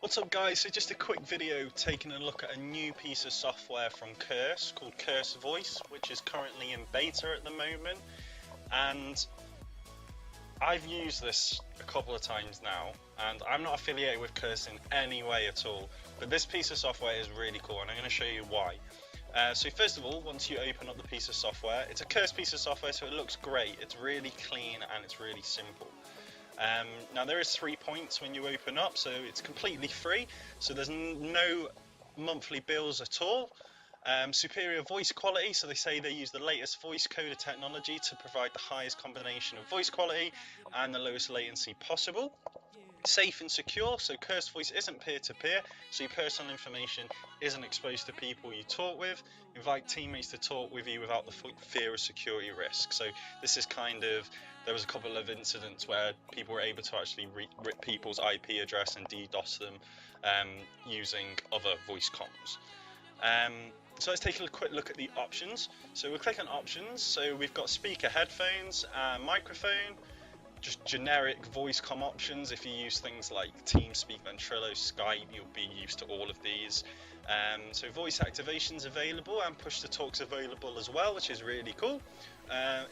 What's up guys, so just a quick video taking a look at a new piece of software from Curse called Curse Voice, which is currently in beta at the moment, and I've used this a couple of times now, and I'm not affiliated with Curse in any way at all, but this piece of software is really cool and I'm going to show you why. So first of all, once you open up the piece of software, it's a Curse piece of software, so it looks great, it's really clean and it's really simple. Now there is 3 points when you open up, so it's completely free, so there's no monthly bills at all. Superior voice quality, so they say they use the latest voice coder technology to provide the highest combination of voice quality and the lowest latency possible. Safe and secure, so Curse Voice isn't peer-to-peer, so your personal information isn't exposed to people you talk with. Invite teammates to talk with you without the fear of security risk. So this is there was a couple of incidents where people were able to actually rip people's IP address and DDoS them using other voice comms. So let's take a quick look at the options. So we'll click on options. So we've got speaker, headphones, microphone, just generic voice comm options. If you use things like TeamSpeak, Ventrilo, Skype, you'll be used to all of these. So voice activation's available and push to talk's available as well, which is really cool.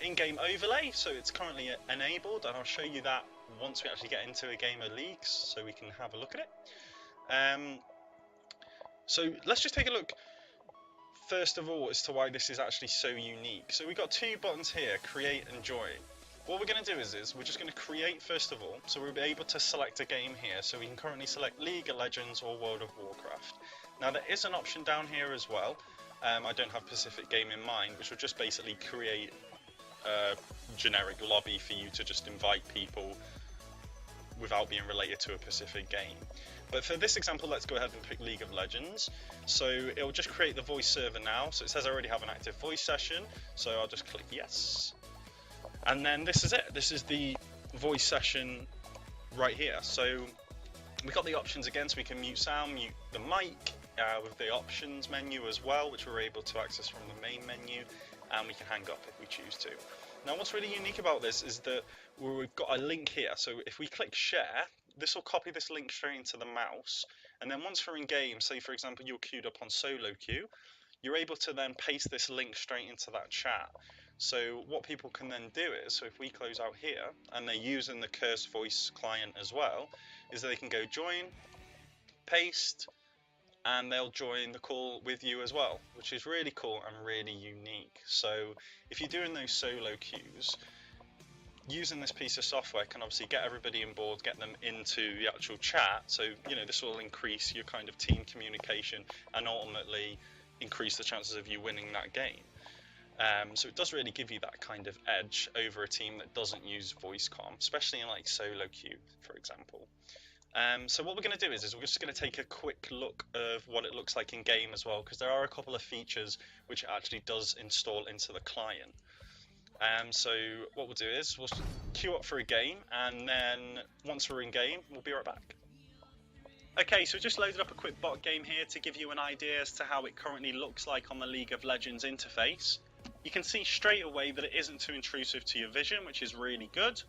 In-game overlay, so it's currently enabled, and I'll show you that once we actually get into a game of Leagues, so we can have a look at it. So let's just take a look first of all as to why this is actually so unique. So we've got two buttons here, create and join. What we're going to do is we're just going to create first of all, so we'll be able to select a game here, so we can currently select League of Legends or World of Warcraft. Now there is an option down here as well, I don't have a specific game in mind, which will just basically create a generic lobby for you to just invite people without being related to a specific game. But for this example, let's go ahead and pick League of Legends. So it'll just create the voice server now, so it says I already have an active voice session, so I'll just click yes. And then this is it, this is the voice session right here. So we've got the options again, so we can mute sound, mute the mic, with the options menu as well, which we're able to access from the main menu, and we can hang up if we choose to. Now what's really unique about this is that we've got a link here, so if we click share, this will copy this link straight into the mouse, and then once we're in game, say for example you're queued up on solo queue, you're able to then paste this link straight into that chat. So what people can then do is, so if we close out here, and they're using the Curse Voice client as well, is they can go join, paste, and they'll join the call with you as well, which is really cool and really unique. So if you're doing those solo queues, using this piece of software can obviously get everybody on board, get them into the actual chat, so you know this will increase your kind of team communication and ultimately increase the chances of you winning that game. So it does really give you that kind of edge over a team that doesn't use voice comm, especially in like solo queue, for example. So what we're going to do is we're just going to take a quick look of what it looks like in game as well, because there are a couple of features which it actually does install into the client. So what we'll do is we'll queue up for a game, and then once we're in game, we'll be right back. Okay, so just loaded up a quick bot game here to give you an idea as to how it currently looks like on the League of Legends interface. You can see straight away that it isn't too intrusive to your vision, which is really good.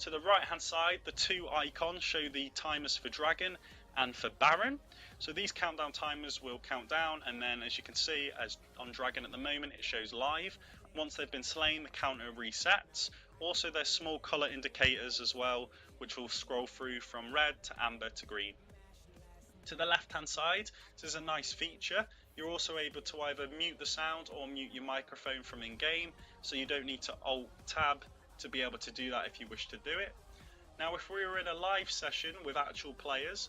To the right hand side, the two icons show the timers for Dragon and for Baron. So these countdown timers will count down, and then as you can see, as on Dragon at the moment, it shows live. Once they've been slain, the counter resets. Also there's small colour indicators as well, which will scroll through from red to amber to green. To the left hand side, this is a nice feature. You're also able to either mute the sound or mute your microphone from in-game, so you don't need to Alt-Tab to be able to do that if you wish to do it. Now if we were in a live session with actual players,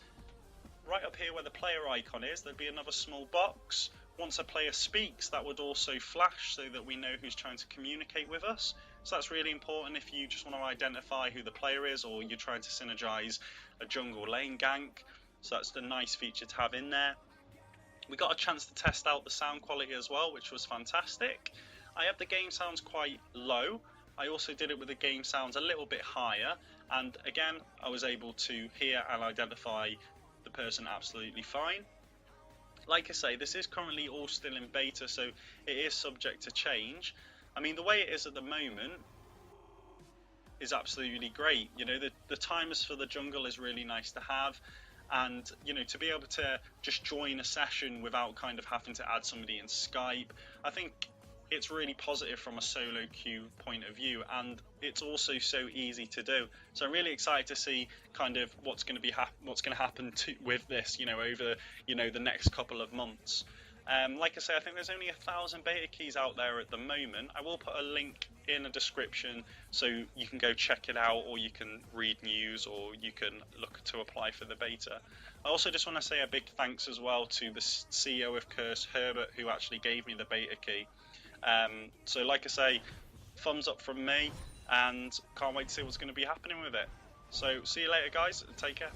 right up here where the player icon is, there'd be another small box. Once a player speaks, that would also flash so that we know who's trying to communicate with us. So that's really important if you just want to identify who the player is, or you're trying to synergize a jungle lane gank. So that's the nice feature to have in there. We got a chance to test out the sound quality as well, which was fantastic. I had the game sounds quite low. I also did it with the game sounds a little bit higher, and again I was able to hear and identify the person absolutely fine. Like I say, this is currently all still in beta, so it is subject to change. I mean, the way it is at the moment is absolutely great. You know, the timers for the jungle is really nice to have. and you know, to be able to just join a session without kind of having to add somebody in Skype, I think it's really positive from a solo queue point of view, and it's also so easy to do. So I'm really excited to see kind of what's going to happen with this, you know, over, you know, the next couple of months. Like I say, I think there's only 1,000 beta keys out there at the moment. I will put a link in the description so you can go check it out, or you can read news, or you can look to apply for the beta. I also just want to say a big thanks as well to the CEO of Curse, Herbert, who actually gave me the beta key. So like I say, thumbs up from me, and can't wait to see what's going to be happening with it. So see you later, guys. Take care.